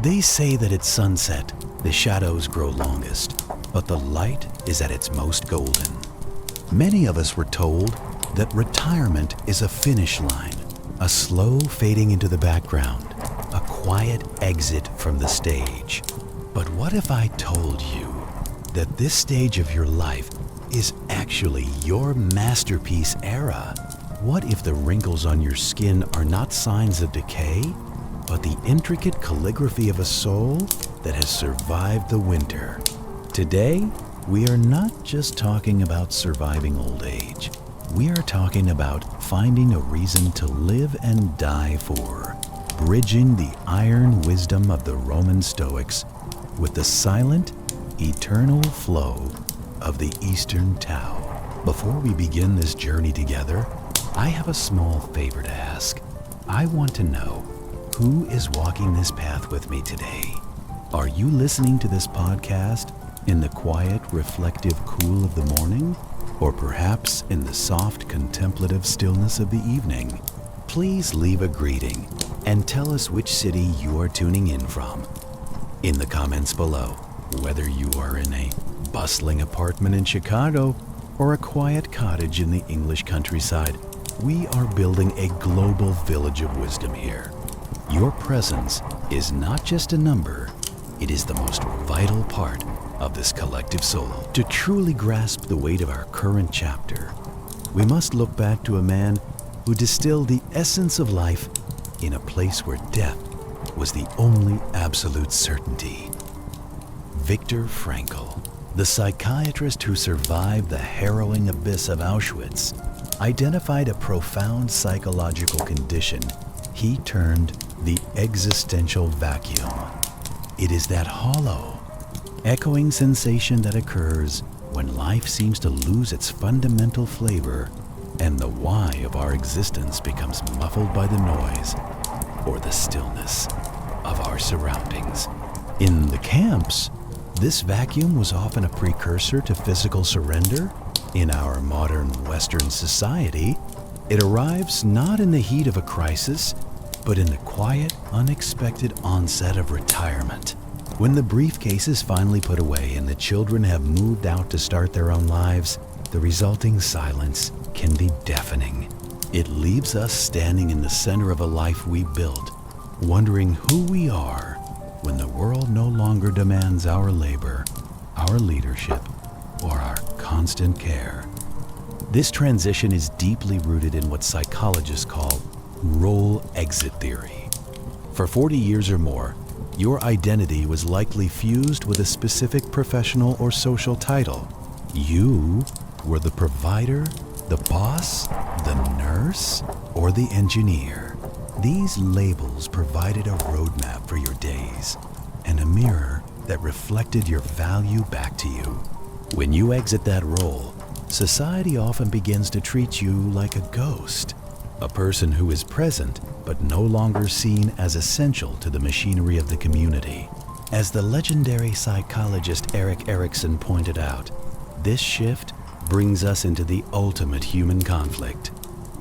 They say that at sunset, the shadows grow longest, but the light is at its most golden. Many of us were told that retirement is a finish line, a slow fading into the background, a quiet exit from the stage. But what if I told you that this stage of your life is actually your masterpiece era? What if the wrinkles on your skin are not signs of decay, but the intricate calligraphy of a soul that has survived the winter? Today, we are not just talking about surviving old age. We are talking about finding a reason to live and die for, bridging the iron wisdom of the Roman Stoics with the silent, eternal flow of the Eastern Tao. Before we begin this journey together, I have a small favor to ask. I want to know who is walking this path with me today. Are you listening to this podcast in the quiet, reflective cool of the morning, or perhaps in the soft, contemplative stillness of the evening? Please leave a greeting and tell us which city you are tuning in from in the comments below, whether you are in a bustling apartment in Chicago or a quiet cottage in the English countryside. We are building a global village of wisdom here. Your presence is not just a number, it is the most vital part of this collective soul. To truly grasp the weight of our current chapter, we must look back to a man who distilled the essence of life in a place where death was the only absolute certainty. Viktor Frankl, the psychiatrist who survived the harrowing abyss of Auschwitz, identified a profound psychological condition he termed the existential vacuum. It is that hollow, echoing sensation that occurs when life seems to lose its fundamental flavor and the why of our existence becomes muffled by the noise or the stillness of our surroundings. In the camps, this vacuum was often a precursor to physical surrender. In our modern Western society, it arrives not in the heat of a crisis, but in the quiet, unexpected onset of retirement. When the briefcase is finally put away and the children have moved out to start their own lives, the resulting silence can be deafening. It leaves us standing in the center of a life we built, wondering who we are when the world no longer demands our labor, our leadership, or our constant care. This transition is deeply rooted in what psychologists call role exit theory. For 40 years or more, your identity was likely fused with a specific professional or social title. You were the provider, the boss, the nurse, or the engineer. These labels provided a roadmap for your days and a mirror that reflected your value back to you. When you exit that role, society often begins to treat you like a ghost, a person who is present but no longer seen as essential to the machinery of the community. As the legendary psychologist Erik Erikson pointed out, this shift brings us into the ultimate human conflict: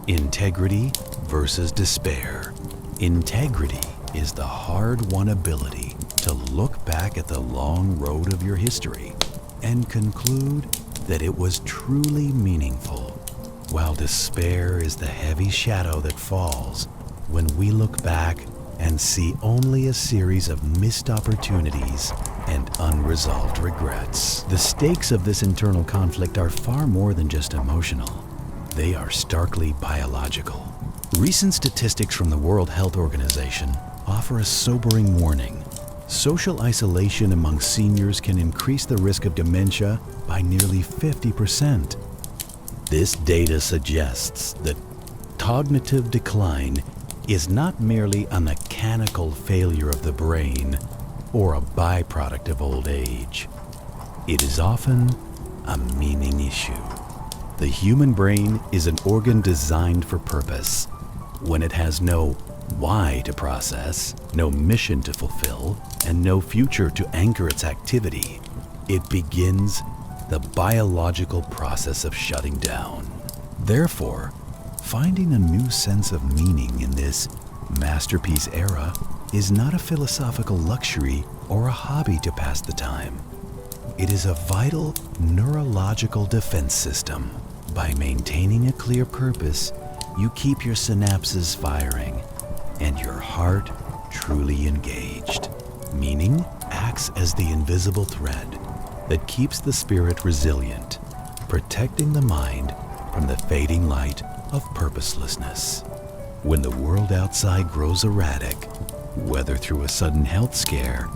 integrity versus despair. Integrity is the hard-won ability to look back at the long road of your history and conclude that it was truly meaningful, while despair is the heavy shadow that falls when we look back and see only a series of missed opportunities and unresolved regrets. The stakes of this internal conflict are far more than just emotional. They are starkly biological. Recent statistics from the World Health Organization offer a sobering warning. Social isolation among seniors can increase the risk of dementia by nearly 50%. This data suggests that cognitive decline is not merely a mechanical failure of the brain or a byproduct of old age. It is often a meaning issue. The human brain is an organ designed for purpose. When it has no why to process, no mission to fulfill, and no future to anchor its activity, it begins the biological process of shutting down. Therefore, finding a new sense of meaning in this masterpiece era is not a philosophical luxury or a hobby to pass the time. It is a vital neurological defense system. By maintaining a clear purpose, you keep your synapses firing and your heart truly engaged. Meaning acts as the invisible thread that keeps the spirit resilient, protecting the mind from the fading light of purposelessness. When the world outside grows erratic, whether through a sudden health scare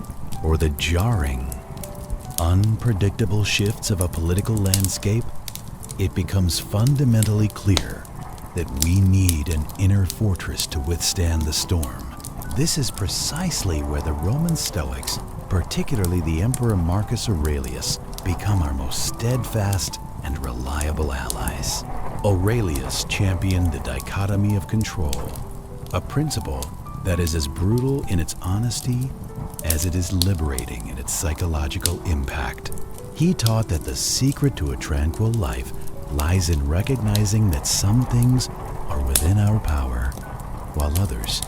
or the jarring, unpredictable shifts of a political landscape, it becomes fundamentally clear that we need an inner fortress to withstand the storm. This is precisely where the Roman Stoics, particularly the Emperor Marcus Aurelius, become our most steadfast and reliable allies. Aurelius championed the dichotomy of control, a principle that is as brutal in its honesty as it is liberating in its psychological impact. He taught that the secret to a tranquil life lies in recognizing that some things are within our power, while others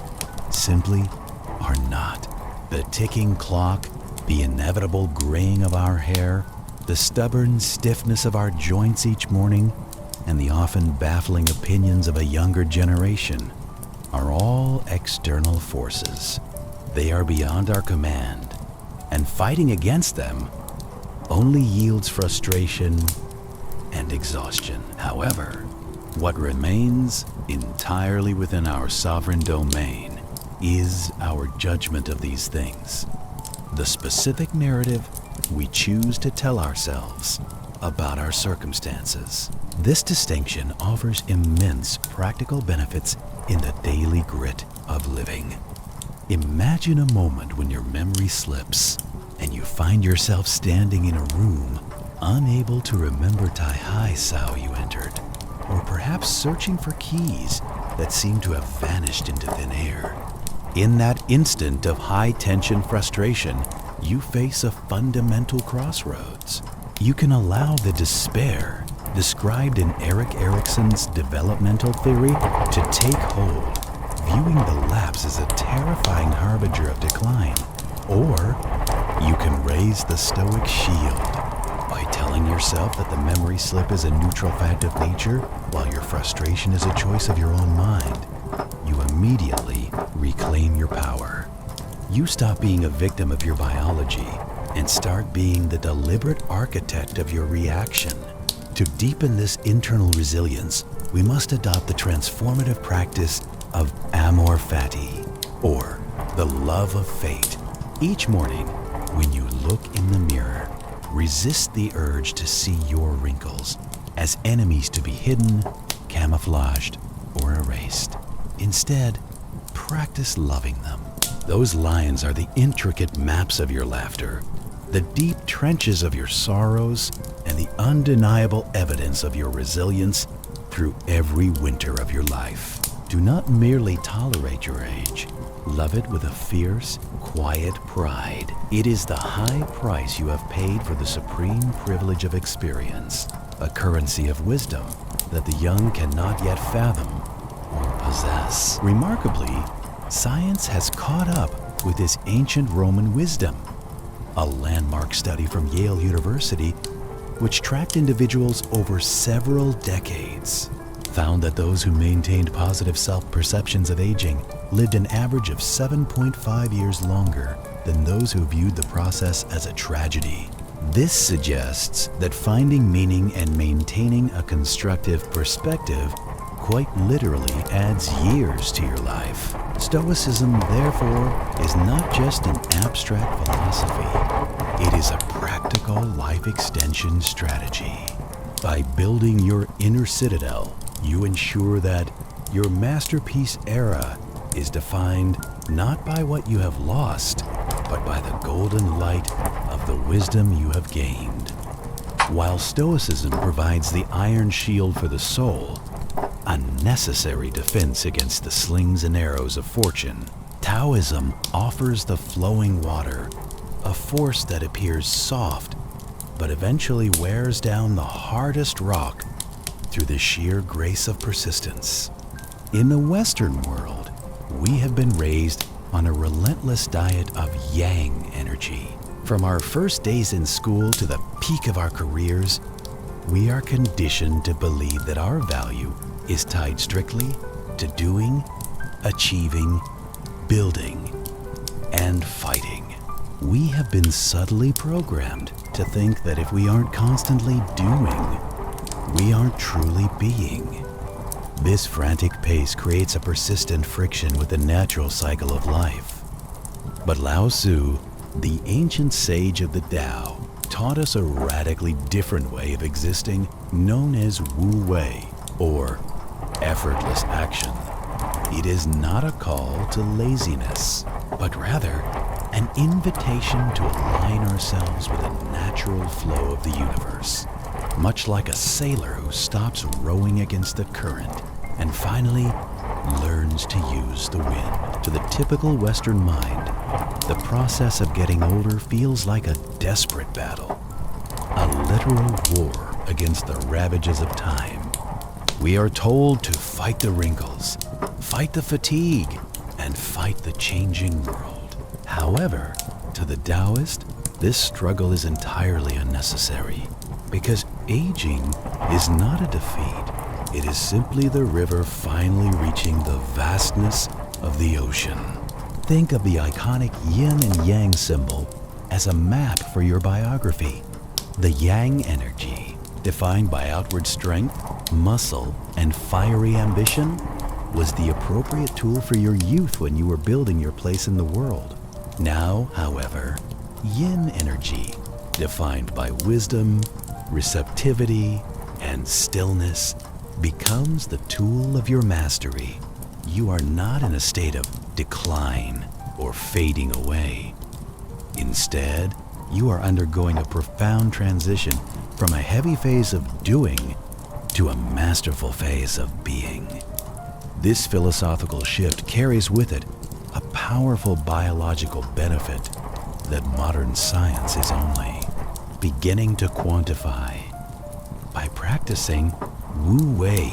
simply are not. The ticking clock, the inevitable graying of our hair, the stubborn stiffness of our joints each morning, and the often baffling opinions of a younger generation are all external forces. They are beyond our command, and fighting against them only yields frustration and exhaustion. However, what remains entirely within our sovereign domain is our judgment of these things, the specific narrative we choose to tell ourselves about our circumstances. This distinction offers immense practical benefits in the daily grit of living. Imagine a moment when your memory slips and you find yourself standing in a room unable to remember Tai Hai Sao you entered, or perhaps searching for keys that seem to have vanished into thin air. In that instant of high-tension frustration, you face a fundamental crossroads. You can allow the despair described in Erik Erikson's developmental theory to take hold, viewing the lapse as a terrifying harbinger of decline. Or you can raise the stoic shield by telling yourself that the memory slip is a neutral fact of nature, while your frustration is a choice of your own mind. You immediately reclaim your power. You stop being a victim of your biology and start being the deliberate architect of your reaction. To deepen this internal resilience, we must adopt the transformative practice of amor fati, or the love of fate. Each morning, when you look in the mirror, resist the urge to see your wrinkles as enemies to be hidden, camouflaged, or erased. Instead, practice loving them. Those lines are the intricate maps of your laughter, the deep trenches of your sorrows, and the undeniable evidence of your resilience through every winter of your life. Do not merely tolerate your age. Love it with a fierce, quiet pride. It is the high price you have paid for the supreme privilege of experience, a currency of wisdom that the young cannot yet fathom or possess. Remarkably, science has caught up with this ancient Roman wisdom. A landmark study from Yale University, which tracked individuals over several decades, found that those who maintained positive self-perceptions of aging lived an average of 7.5 years longer than those who viewed the process as a tragedy. This suggests that finding meaning and maintaining a constructive perspective quite literally adds years to your life. Stoicism, therefore, is not just an abstract philosophy. It is a practical life extension strategy. By building your inner citadel, you ensure that your masterpiece era is defined not by what you have lost, but by the golden light of the wisdom you have gained. While Stoicism provides the iron shield for the soul, a necessary defense against the slings and arrows of fortune, Taoism offers the flowing water, a force that appears soft, but eventually wears down the hardest rock through the sheer grace of persistence. In the Western world, we have been raised on a relentless diet of yang energy. From our first days in school to the peak of our careers, we are conditioned to believe that our value is tied strictly to doing, achieving, building, and fighting. We have been subtly programmed to think that if we aren't constantly doing, we aren't truly being. This frantic pace creates a persistent friction with the natural cycle of life. But Lao Tzu, the ancient sage of the Tao, taught us a radically different way of existing known as Wu Wei, or effortless action. It is not a call to laziness, but rather an invitation to align ourselves with the natural flow of the universe, much like a sailor who stops rowing against the current and finally learns to use the wind. To the typical Western mind, the process of getting older feels like a desperate battle, a literal war against the ravages of time. We are told to fight the wrinkles, fight the fatigue, and fight the changing world. However, to the Taoist, this struggle is entirely unnecessary, because aging is not a defeat. It is simply the river finally reaching the vastness of the ocean. Think of the iconic yin and yang symbol as a map for your biography. The yang energy, defined by outward strength, muscle, and fiery ambition, was the appropriate tool for your youth when you were building your place in the world. Now, however, yin energy, defined by wisdom, receptivity, and stillness, becomes the tool of your mastery. You are not in a state of decline or fading away. Instead, you are undergoing a profound transition from a heavy phase of doing to a masterful phase of being. This philosophical shift carries with it a powerful biological benefit that modern science is only beginning to quantify. By practicing Wu Wei,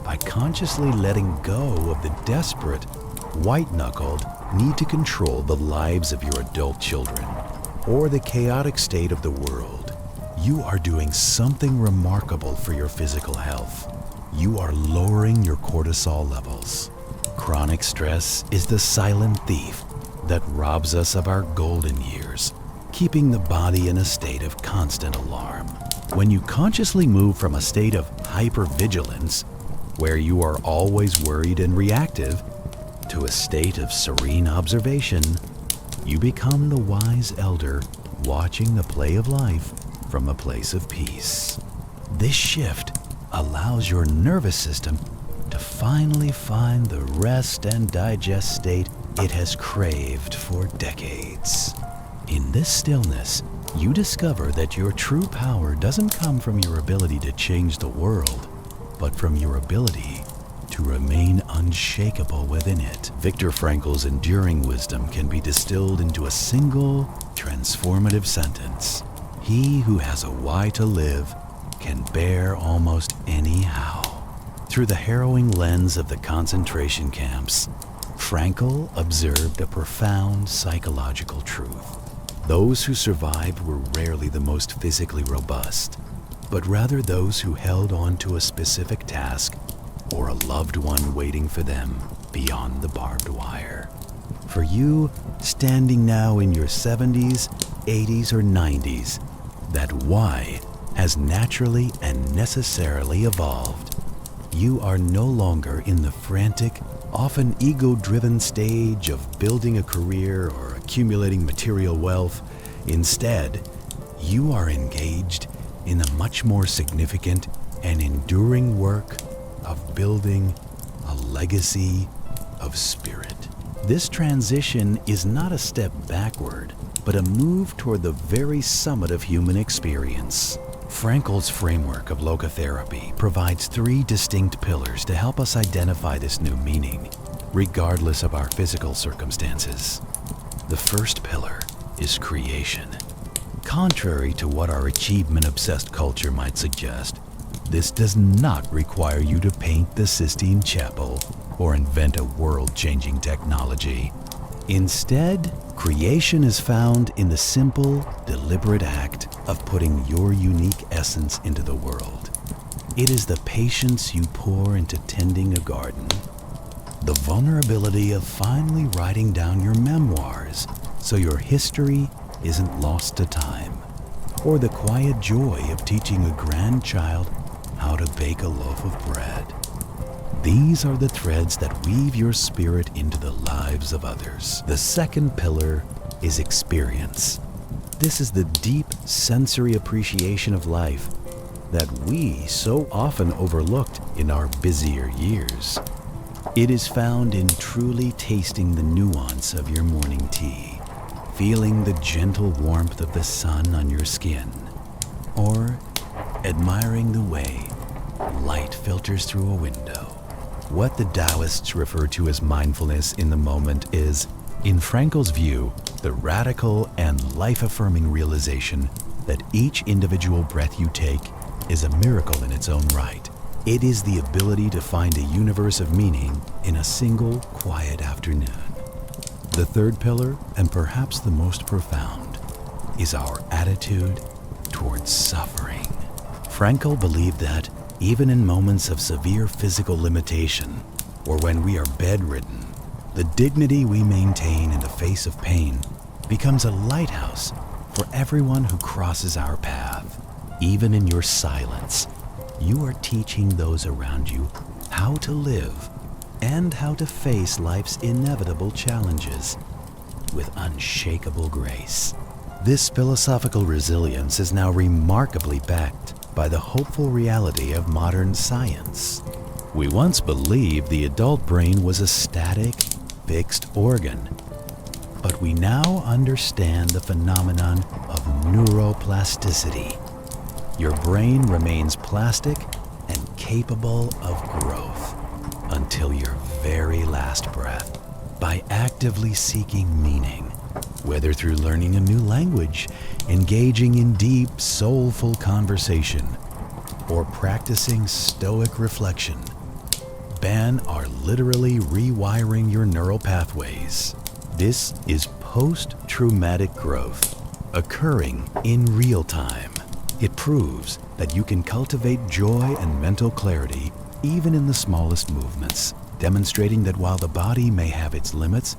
by consciously letting go of the desperate, white-knuckled need to control the lives of your adult children or the chaotic state of the world, you are doing something remarkable for your physical health. You are lowering your cortisol levels. Chronic stress is the silent thief that robs us of our golden years, keeping the body in a state of constant alarm. When you consciously move from a state of hypervigilance, where you are always worried and reactive, to a state of serene observation, you become the wise elder watching the play of life from a place of peace. This shift allows your nervous system to finally find the rest and digest state it has craved for decades. In this stillness, you discover that your true power doesn't come from your ability to change the world, but from your ability to remain unshakable within it. Viktor Frankl's enduring wisdom can be distilled into a single, transformative sentence. He who has a why to live can bear almost any how. Through the harrowing lens of the concentration camps, Frankl observed a profound psychological truth. Those who survived were rarely the most physically robust, but rather those who held on to a specific task or a loved one waiting for them beyond the barbed wire. For you, standing now in your 70s, 80s, or 90s, that why has naturally and necessarily evolved. You are no longer in the frantic, often ego-driven stage of building a career or accumulating material wealth. Instead, you are engaged in the much more significant and enduring work of building a legacy of spirit. This transition is not a step backward, but a move toward the very summit of human experience. Frankl's framework of logotherapy provides 3 distinct pillars to help us identify this new meaning, regardless of our physical circumstances. The first pillar is creation. Contrary to what our achievement-obsessed culture might suggest, this does not require you to paint the Sistine Chapel or invent a world-changing technology. Instead, creation is found in the simple, deliberate act of putting your unique essence into the world. It is the patience you pour into tending a garden, the vulnerability of finally writing down your memoirs so your history isn't lost to time, or the quiet joy of teaching a grandchild how to bake a loaf of bread. These are the threads that weave your spirit into the lives of others. The second pillar is experience. This is the deep sensory appreciation of life that we so often overlooked in our busier years. It is found in truly tasting the nuance of your morning tea, feeling the gentle warmth of the sun on your skin, or admiring the way light filters through a window. What the Taoists refer to as mindfulness in the moment is, in Frankl's view, the radical and life-affirming realization that each individual breath you take is a miracle in its own right. It is the ability to find a universe of meaning in a single quiet afternoon. The third pillar, and perhaps the most profound, is our attitude towards suffering. Frankl believed that even in moments of severe physical limitation, or when we are bedridden, the dignity we maintain in the face of pain becomes a lighthouse for everyone who crosses our path. Even in your silence, you are teaching those around you how to live and how to face life's inevitable challenges with unshakable grace. This philosophical resilience is now remarkably backed by the hopeful reality of modern science. We once believed the adult brain was a static, fixed organ, but we now understand the phenomenon of neuroplasticity. Your brain remains plastic and capable of growth until your very last breath. By actively seeking meaning, whether through learning a new language, engaging in deep, soulful conversation, or practicing stoic reflection, BAN are literally rewiring your neural pathways. This is post-traumatic growth occurring in real time. It proves that you can cultivate joy and mental clarity even in the smallest movements, demonstrating that while the body may have its limits,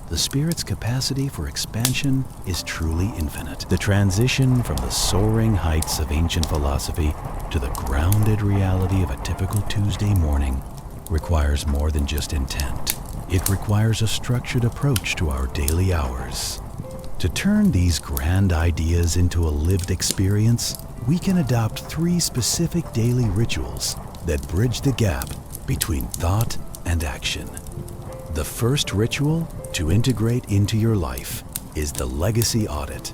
the spirit's capacity for expansion is truly infinite. The transition from the soaring heights of ancient philosophy to the grounded reality of a typical Tuesday morning requires more than just intent. It requires a structured approach to our daily hours. To turn these grand ideas into a lived experience, we can adopt 3 specific daily rituals that bridge the gap between thought and action. The first ritual to integrate into your life is the legacy audit.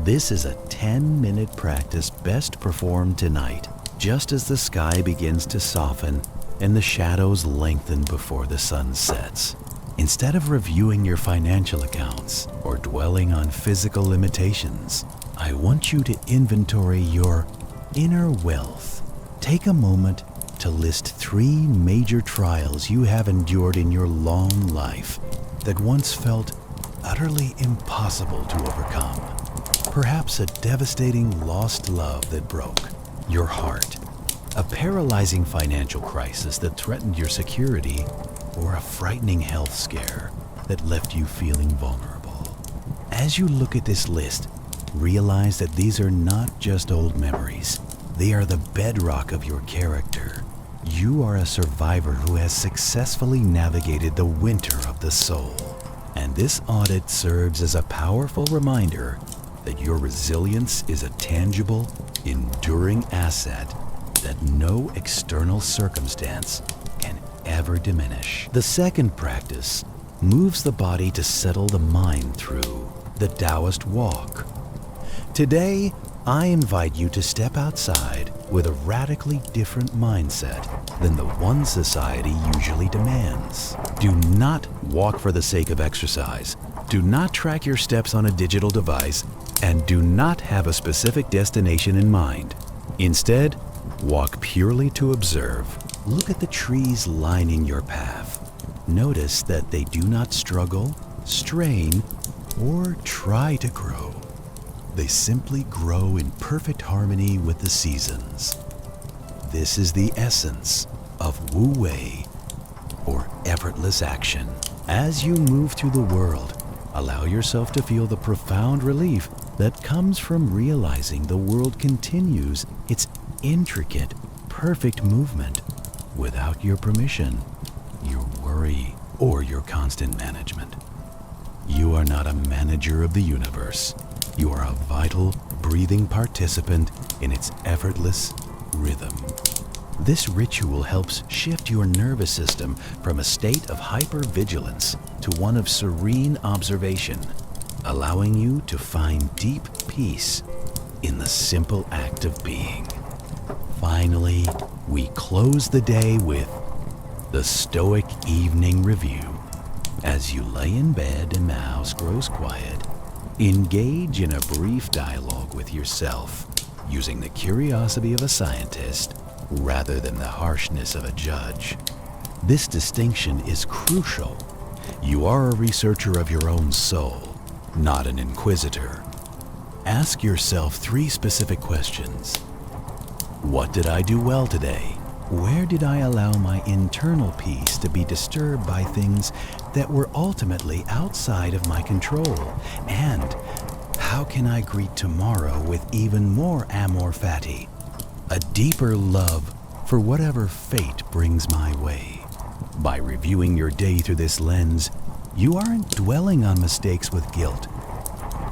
This is a 10-minute practice best performed tonight, just as the sky begins to soften and the shadows lengthen before the sun sets. Instead of reviewing your financial accounts or dwelling on physical limitations, I want you to inventory your inner wealth. Take a moment to list 3 major trials you have endured in your long life that once felt utterly impossible to overcome. Perhaps a devastating lost love that broke your heart, a paralyzing financial crisis that threatened your security, or a frightening health scare that left you feeling vulnerable. As you look at this list, realize that these are not just old memories. They are the bedrock of your character. You are a survivor who has successfully navigated the winter of the soul. And this audit serves as a powerful reminder that your resilience is a tangible, enduring asset that no external circumstance can ever diminish. The second practice moves the body to settle the mind through the Taoist walk. Today, I invite you to step outside with a radically different mindset than the one society usually demands. Do not walk for the sake of exercise. Do not track your steps on a digital device, and do not have a specific destination in mind. Instead, walk purely to observe. Look at the trees lining your path. Notice that they do not struggle strain, or try to grow. They simply grow in perfect harmony with the seasons. This is the essence of Wu Wei, or effortless action. As you move through the world, allow yourself to feel the profound relief that comes from realizing the world continues its intricate, perfect movement without your permission, your worry, or your constant management. You are not a manager of the universe. You are a vital, breathing participant in its effortless rhythm. This ritual helps shift your nervous system from a state of hypervigilance to one of serene observation, allowing you to find deep peace in the simple act of being. Finally, we close the day with the Stoic Evening Review. As you lay in bed and the house grows quiet, engage in a brief dialogue with yourself, using the curiosity of a scientist rather than the harshness of a judge. This distinction is crucial. You are a researcher of your own soul, not an inquisitor. Ask yourself 3 specific questions. What did I do well today? Where did I allow my internal peace to be disturbed by things that were ultimately outside of my control? And how can I greet tomorrow with even more amor fati, a deeper love for whatever fate brings my way? By reviewing your day through this lens, you aren't dwelling on mistakes with guilt.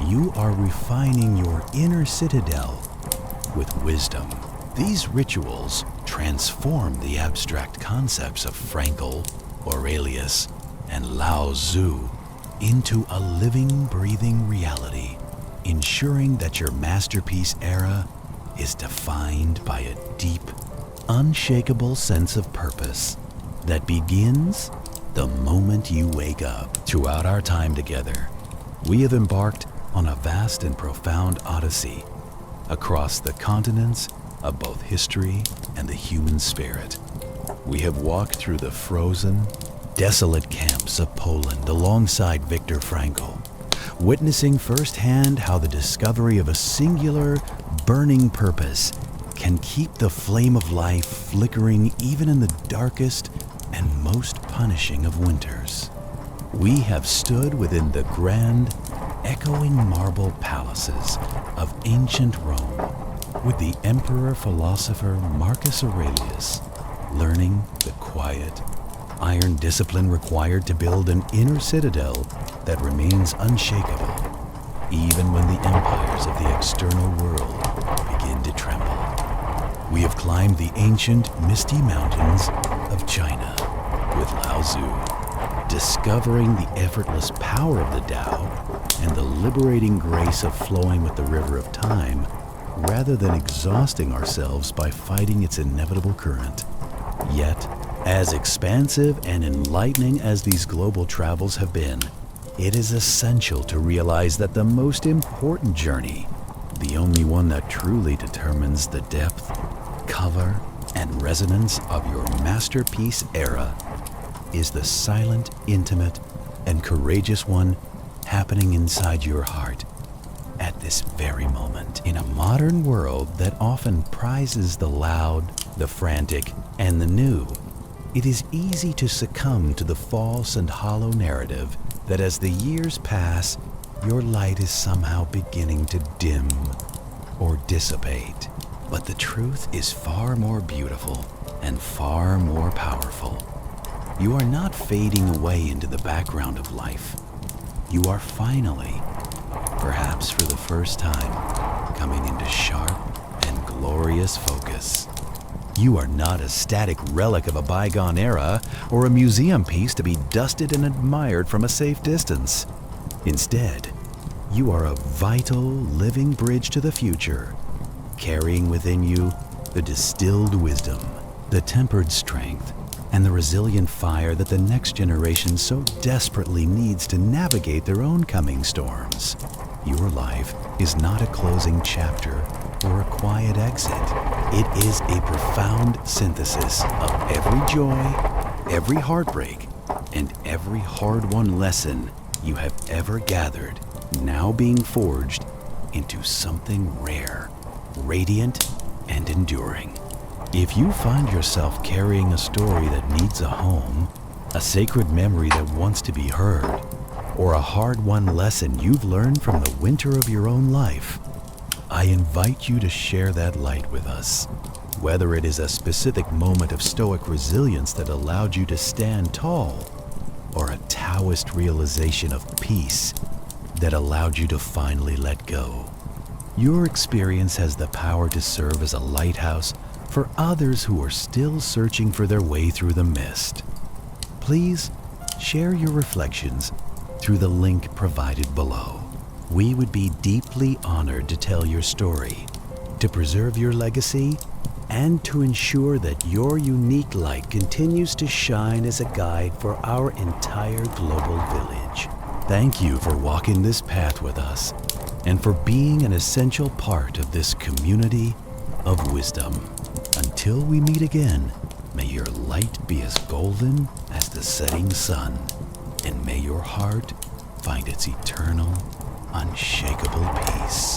You are refining your inner citadel with wisdom. These rituals transform the abstract concepts of Frankl, Aurelius, and Lao Tzu into a living, breathing reality, ensuring that your masterpiece era is defined by a deep, unshakable sense of purpose that begins the moment you wake up. Throughout our time together, we have embarked on a vast and profound odyssey across the continents of both history and the human spirit. We have walked through the frozen, desolate camps of Poland alongside Viktor Frankl, witnessing firsthand how the discovery of a singular, burning purpose can keep the flame of life flickering even in the darkest and most punishing of winters. We have stood within the grand, echoing marble palaces of ancient Rome, with the emperor-philosopher Marcus Aurelius, learning the quiet, iron discipline required to build an inner citadel that remains unshakable, even when the empires of the external world begin to tremble. We have climbed the ancient, misty mountains of China with Lao Tzu, discovering the effortless power of the Tao and the liberating grace of flowing with the river of time, rather than exhausting ourselves by fighting its inevitable current. Yet, as expansive and enlightening as these global travels have been, it is essential to realize that the most important journey, the only one that truly determines the depth, cover, and resonance of your masterpiece era, is the silent, intimate, and courageous one happening inside your heart at this very moment. In a modern world that often prizes the loud, the frantic, and the new, it is easy to succumb to the false and hollow narrative that as the years pass, your light is somehow beginning to dim or dissipate. But the truth is far more beautiful and far more powerful. You are not fading away into the background of life. You are finally, perhaps for the first time, coming into sharp and glorious focus. You are not a static relic of a bygone era or a museum piece to be dusted and admired from a safe distance. Instead, you are a vital, living bridge to the future, carrying within you the distilled wisdom, the tempered strength, and the resilient fire that the next generation so desperately needs to navigate their own coming storms. Your life is not a closing chapter or a quiet exit. It is a profound synthesis of every joy, every heartbreak, and every hard-won lesson you have ever gathered, now being forged into something rare, radiant, and enduring. If you find yourself carrying a story that needs a home, a sacred memory that wants to be heard, or a hard-won lesson you've learned from the winter of your own life, I invite you to share that light with us. Whether it is a specific moment of stoic resilience that allowed you to stand tall, or a Taoist realization of peace that allowed you to finally let go. Your experience has the power to serve as a lighthouse for others who are still searching for their way through the mist. Please share your reflections through the link provided below. We would be deeply honored to tell your story, to preserve your legacy, and to ensure that your unique light continues to shine as a guide for our entire global village. Thank you for walking this path with us and for being an essential part of this community of wisdom. Until we meet again, may your light be as golden as the setting sun, and may your heart find its eternal, unshakable peace.